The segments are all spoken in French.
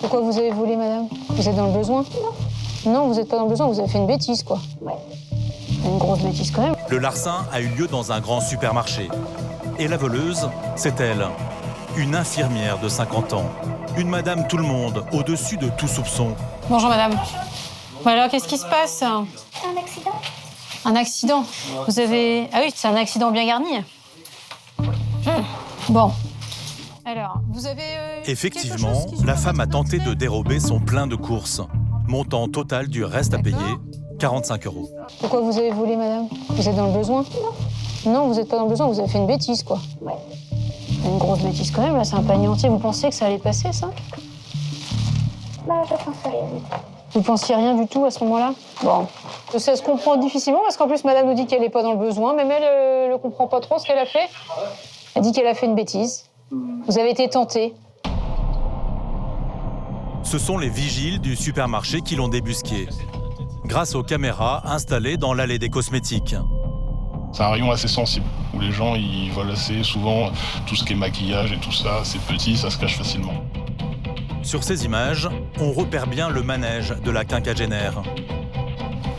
Pourquoi vous avez volé, madame? Vous êtes dans le besoin? Non, vous n'êtes pas dans le besoin, vous avez fait une bêtise, quoi. Ouais. Une grosse bêtise, quand même. Le larcin a eu lieu dans un grand supermarché. Et la voleuse, c'est elle. Une infirmière de 50 ans. Une madame tout le monde, au-dessus de tout soupçon. Bonjour, madame. Bon, alors, qu'est-ce qui se passe? Un accident. Un accident? Vous avez... Ah oui, c'est un accident bien garni. Bon. Alors, vous avez... Effectivement, la femme a tenté de dérober son plein de courses. Montant total du reste à payer, 45 €. Pourquoi vous avez volé, madame? Vous êtes dans le besoin? Non, vous n'êtes pas dans le besoin, vous avez fait une bêtise, quoi. Ouais. Une grosse bêtise, quand même, là, c'est un panier entier. Vous pensez que ça allait passer, ça? Bah, je pensais rien du tout. Vous pensiez rien du tout à ce moment-là? Bon. Ça se comprend difficilement, parce qu'en plus, madame nous dit qu'elle n'est pas dans le besoin. Même elle ne comprend pas trop ce qu'elle a fait. Elle dit qu'elle a fait une bêtise. Vous avez été tenté. Ce sont les vigiles du supermarché qui l'ont débusqué, grâce aux caméras installées dans l'allée des cosmétiques. C'est un rayon assez sensible, où les gens ils volent assez souvent tout ce qui est maquillage et tout ça, c'est petit, ça se cache facilement. Sur ces images, on repère bien le manège de la quinquagénaire.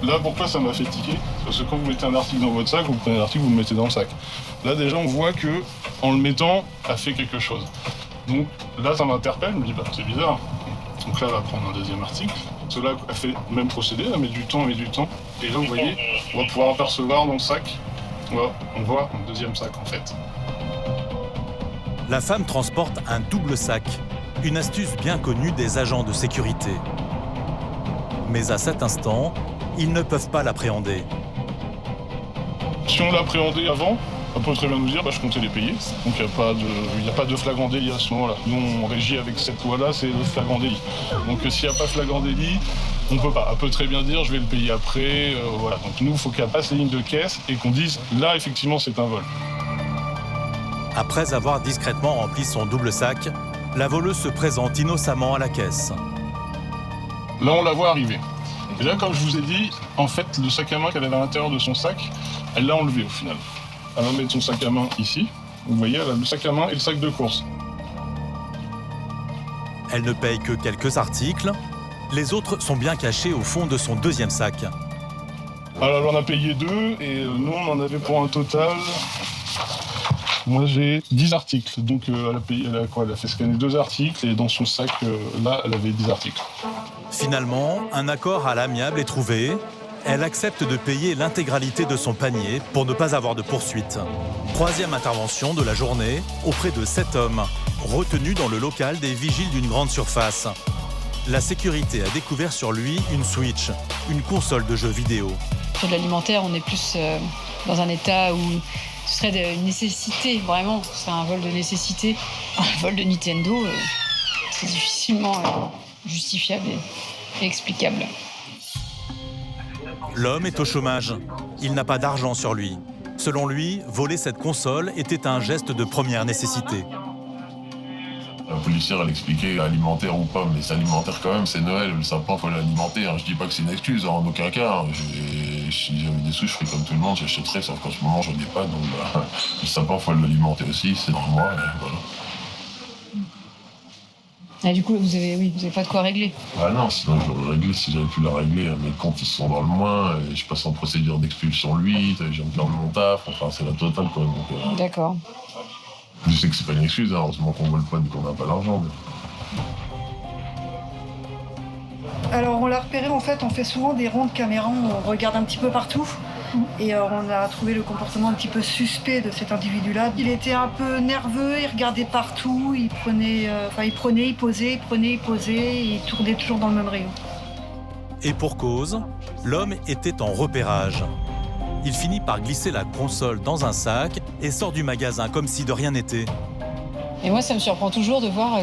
Là, pourquoi ça m'a fait tiquer? Parce que quand vous mettez un article dans votre sac, vous prenez l'article, vous le mettez dans le sac. Là, déjà, on voit que en le mettant, elle fait quelque chose. Donc là, ça m'interpelle, je me dis, bah, c'est bizarre. Donc là, elle va prendre un deuxième article. Cela, elle fait le même procédé, elle met du temps, elle met du temps. Et là, vous voyez, on va pouvoir apercevoir dans le sac, on voit un deuxième sac, en fait. La femme transporte un double sac, une astuce bien connue des agents de sécurité. Mais à cet instant, ils ne peuvent pas l'appréhender. Si on l'appréhendait avant, on peut très bien nous dire je comptais les payer. Donc il n'y a pas de flagrant délit à ce moment-là. Nous, on régit avec cette loi-là, c'est le flagrant délit. Donc s'il n'y a pas flagrant délit, on ne peut pas. Elle peut très bien dire je vais le payer après. Voilà. Donc nous, il faut qu'elle passe les lignes de caisse et qu'on dise là, effectivement, c'est un vol. Après avoir discrètement rempli son double sac, la voleuse se présente innocemment à la caisse. Là, on la voit arriver. Et là, comme je vous ai dit, en fait, le sac à main qu'elle avait à l'intérieur de son sac, elle l'a enlevé au final. Elle va mettre son sac à main ici. Vous voyez, elle a le sac à main et le sac de course. Elle ne paye que quelques articles. Les autres sont bien cachés au fond de son deuxième sac. Alors, elle en a payé 2 et nous, on en avait pour un total... Moi, j'ai 10 articles. Donc, elle a fait scanner 2 articles et dans son sac, là, elle avait 10 articles. Finalement, un accord à l'amiable est trouvé. Elle accepte de payer l'intégralité de son panier pour ne pas avoir de poursuite. Troisième intervention de la journée auprès de 7 hommes, retenus dans le local des vigiles d'une grande surface. La sécurité a découvert sur lui une Switch, une console de jeux vidéo. Sur de l'alimentaire, on est plus dans un état où ce serait une nécessité, vraiment. C'est un vol de nécessité. Un vol de Nintendo, c'est difficilement justifiable et explicable. L'homme est au chômage. Il n'a pas d'argent sur lui. Selon lui, voler cette console était un geste de première nécessité. La policière, elle expliquait alimentaire ou pas, mais c'est alimentaire quand même, c'est Noël, le sapin, il faut l'alimenter. Hein. Je dis pas que c'est une excuse, en aucun cas. Si j'avais des sous, je ferais comme tout le monde, j'achèterais, sauf qu'en ce moment, j'en ai pas, donc le sapin, il faut l'alimenter aussi, c'est normal, voilà. Ah, du coup, vous avez pas de quoi régler. Ah non, sinon j'aurais réglé si j'avais pu la régler. Mes comptes, ils sont dans le moins, et je passe en procédure d'expulsion lui, j'ai me perdre mon taf, enfin c'est la totale quoi. D'accord. Je sais que c'est pas une excuse, hein. Heureusement qu'on vole pas et qu'on n'a pas l'argent. Mais... Alors on l'a repéré, en fait, on fait souvent des ronds de caméra, on regarde un petit peu partout. Et on a trouvé le comportement un petit peu suspect de cet individu-là. Il était un peu nerveux, il regardait partout, il posait, il tournait toujours dans le même rayon. Et pour cause, l'homme était en repérage. Il finit par glisser la console dans un sac et sort du magasin comme si de rien n'était. Et moi, ça me surprend toujours de voir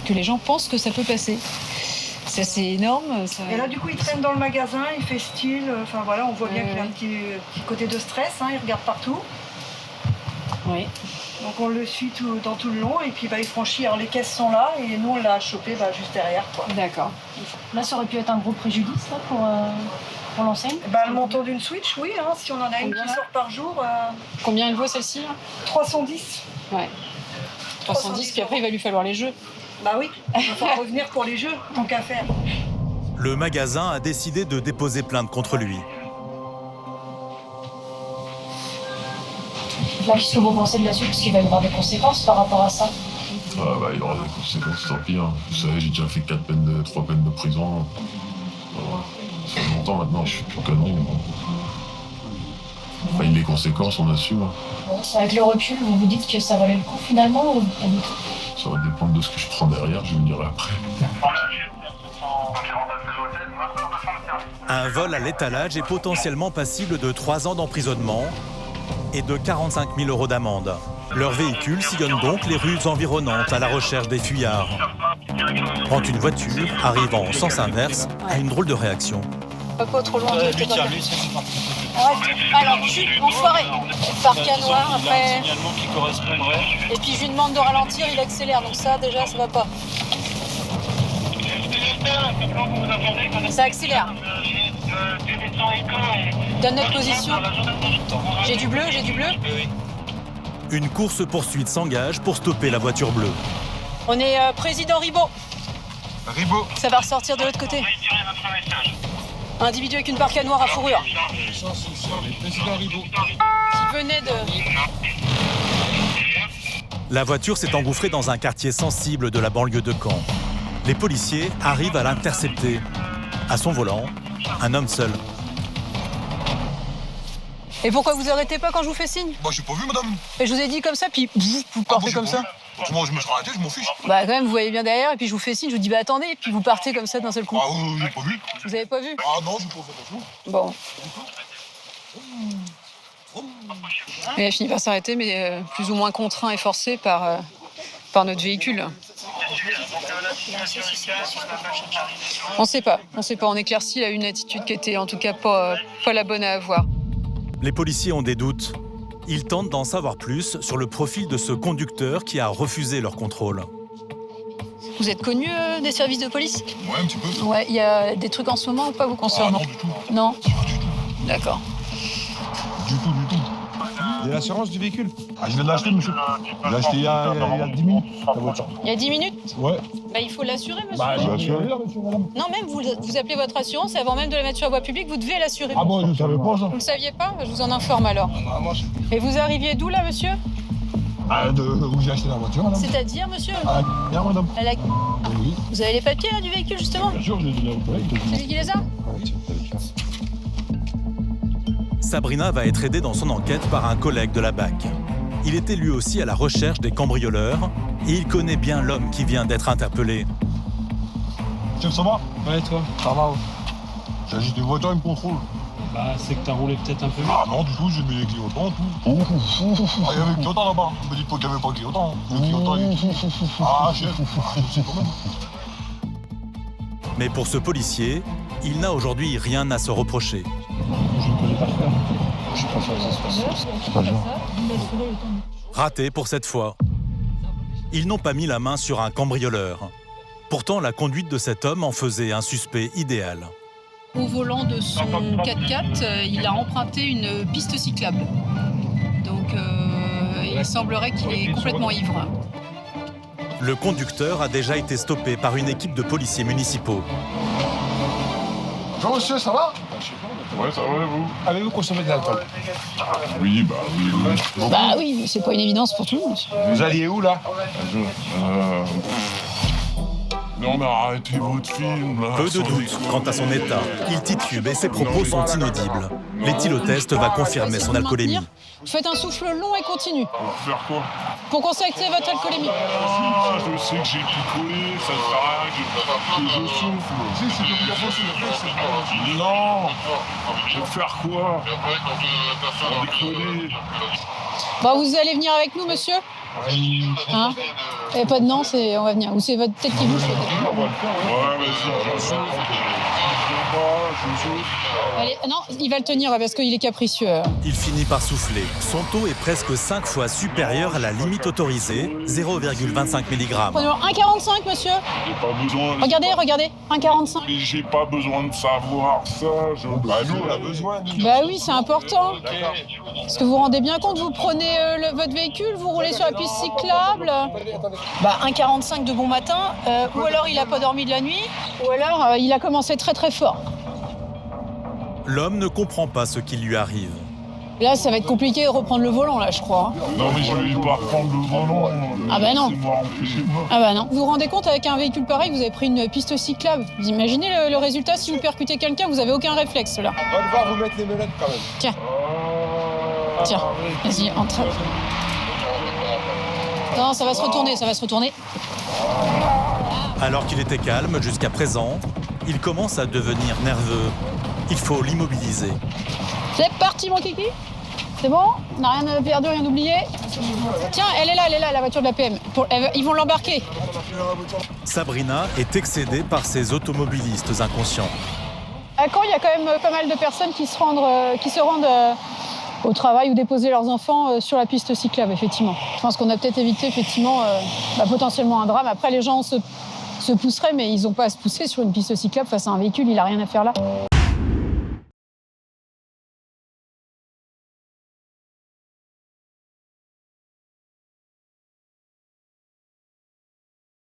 que les gens pensent que ça peut passer. C'est assez énorme. Ça... Et là, du coup, il traîne dans le magasin, il fait style. Enfin voilà, on voit bien qu'il a un petit côté de stress, hein, il regarde partout. Oui. Donc on le suit dans tout le long et puis il franchit. Alors les caisses sont là et nous on l'a chopé juste derrière. D'accord. Là, ça aurait pu être un gros préjudice là, pour l'enseigne. Le montant d'une Switch, oui. Hein, si on en a une qui sort par jour. Combien elle vaut celle-ci là 310. Ouais. 310, puis après il va lui falloir les jeux. Bah oui, il va revenir pour les jeux, tant qu'à faire. Le magasin a décidé de déposer plainte contre lui. Là, qu'est-ce que vous pensez de la suite? Parce qu'il va y avoir des conséquences par rapport à ça. Ah bah il y aura des conséquences, tant pis. Hein. Vous savez, j'ai déjà fait 3 peines de prison. Voilà. Ça fait longtemps maintenant, je suis plus connerie. Enfin, les conséquences, on assume. Bon, avec le recul, vous vous dites que ça valait le coup finalement ou pas du tout? Ça va dépendre de ce que je prends derrière, je vous le dirai après. Un vol à l'étalage est potentiellement passible de 3 ans d'emprisonnement et de 45 000 € d'amende. Leur véhicule sillonne donc les rues environnantes à la recherche des fuyards. Prend une voiture, arrivant en sens inverse, a une drôle de réaction. Pas trop loin de Lui, tiens, lui, c'est parti. Arrête. Alors, chut, enfoiré. Parc à noir, Il a un après. signalement qui correspondrait. Et puis je lui demande de ralentir, il accélère. Donc ça, déjà, ça va pas. Ça accélère. Donne notre position. J'ai du bleu, j'ai du bleu. Oui. Une course-poursuite s'engage pour stopper la voiture bleue. On est président Ribot. Ribot. Ça va ressortir de l'autre côté. Individu avec une parka noire à fourrure. Président Ribot. Qui venait de... La voiture s'est engouffrée dans un quartier sensible de la banlieue de Caen. Les policiers arrivent à l'intercepter. À son volant, un homme seul. Et pourquoi vous arrêtez pas quand je vous fais signe? Bah, j'ai pas vu, madame. Et je vous ai dit comme ça, puis vous partez comme ça. Moi, je me serais arrêté, je m'en fiche. Bah quand même, vous voyez bien derrière, et puis je vous fais signe, je vous dis bah attendez, et puis vous partez comme ça d'un seul coup. Ah oui, j'ai pas vu. Vous avez pas vu? Ah non, j'ai pas fait attention. Bon. Et elle finit par s'arrêter, mais plus ou moins contraint et forcé par notre véhicule. On sait pas. On éclaircit, il a eu une attitude qui était en tout cas pas la bonne à avoir. Les policiers ont des doutes. Ils tentent d'en savoir plus sur le profil de ce conducteur qui a refusé leur contrôle. Vous êtes connu des services de police? Ouais, un petit peu. Ouais, il y a des trucs en ce moment ou pas vous Ah concernant? non, du tout. Non? Du tout. D'accord. Du tout, du tout. Il y a l'assurance du véhicule. Ah, je viens de l'acheter, monsieur. Je l'ai acheté il y a 10 minutes, la voiture. Il y a 10 minutes? Ouais. Bah il faut l'assurer, monsieur. Bah, j'ai assuré la voiture, madame. Non, même vous appelez votre assurance et avant même de la mettre sur la voie publique, vous devez l'assurer. Ah bon, je ne savais pas, ça. Vous le saviez pas? Je vous en informe alors. Ah, moi, Et vous arriviez d'où là, monsieur? où j'ai acheté la voiture, madame. C'est-à-dire, monsieur? Ah, bien, madame. À la... Oui, Vous avez les papiers là, du véhicule justement? bien sûr, je l'ai donné au collègue. C'est lui qui les a? Sabrina va être aidée dans son enquête par un collègue de la BAC. Il était lui aussi à la recherche des cambrioleurs et il connaît bien l'homme qui vient d'être interpellé. Chef, ça va? Ouais, toi? Ça va, ouais. J'ai acheté une voiture, il me contrôle. Bah, c'est que t'as roulé peut-être un peu vite. Ah non, du tout, j'ai mis les clignotants, tout. Ah, il y avait le clignotant là-bas. Ne me dites pas qu'il n'y avait pas le clignotant. Le clignotant, il est... Ah, chef, je sais quand même. Mais pour ce policier, il n'a aujourd'hui rien à se reprocher. Je le connais par cœur. Je préfère que ça se passe. C'est pas grave. Raté pour cette fois. Ils n'ont pas mis la main sur un cambrioleur. Pourtant, la conduite de cet homme en faisait un suspect idéal. Au volant de son 4x4, il a emprunté une piste cyclable. Donc il semblerait qu'il est complètement ivre. Le conducteur a déjà été stoppé par une équipe de policiers municipaux. Bonjour monsieur, ça va? Ouais, ça va, vous? Avez-vous consommé de l'alcool? Oui, bah oui, oui. Bah oui, c'est pas une évidence pour tout le monde. Vous alliez où, là? Non, mais arrêtez votre film, là. Peu de doute quant à son état. Il titube et ses propos sont inaudibles. L'éthylotest va confirmer son alcoolémie. Faites un souffle long et continu Faire quoi? pour constater votre alcoolémie. Ah, je sais que j'ai picolé, ça sert à rien que je souffle. Si, c'est obligatoire, c'est Non! Je vais faire quoi? Déconner. Bon, vous allez venir avec nous, monsieur? Hein? Et pas de non, on va venir. Ou c'est votre tête qui bouge peut-être. Ouais, vas-y, je souffle. Je souffle. Allez, non, il va le tenir parce qu'il est capricieux. Il finit par souffler. Son taux est presque 5 fois supérieur à la limite autorisée, 0,25 mg. Prenons 1,45, monsieur. J'ai pas besoin. Regardez, 1,45. Mais j'ai pas besoin de savoir ça. Bah, nous, on a besoin. Bah oui, c'est important. Parce que vous vous rendez bien compte, vous prenez votre véhicule, vous roulez sur la piste piste cyclable, 1,45 de bon matin, ou alors il n'a pas dormi de la nuit, ou alors il a commencé très très fort. L'homme ne comprend pas ce qui lui arrive. Là, ça va être compliqué de reprendre le volant, là, je crois. Non, mais je vais pas reprendre le volant. Ah bah non. Laissez-moi, empêchez-moi. Ah bah non. Vous vous rendez compte, avec un véhicule pareil, vous avez pris une piste cyclable. Vous imaginez le résultat si vous percutez quelqu'un, vous avez aucun réflexe, là. On va devoir vous mettre les menottes quand même. Tiens. Tiens, vas-y, entre. Non, ça va se retourner, ça va se retourner. Alors qu'il était calme jusqu'à présent, il commence à devenir nerveux. Il faut l'immobiliser. C'est parti, mon kiki. C'est bon? On n'a rien perdu, rien oublié. Tiens, elle est là, la voiture de la PM. Ils vont l'embarquer. Sabrina est excédée par ces automobilistes inconscients. À Caen, il y a quand même pas mal de personnes qui se rendent au travail ou déposer leurs enfants sur la piste cyclable, effectivement. Je pense qu'on a peut-être évité, effectivement, potentiellement un drame. Après, les gens se pousseraient, mais ils n'ont pas à se pousser sur une piste cyclable face à un véhicule, il n'a rien à faire là.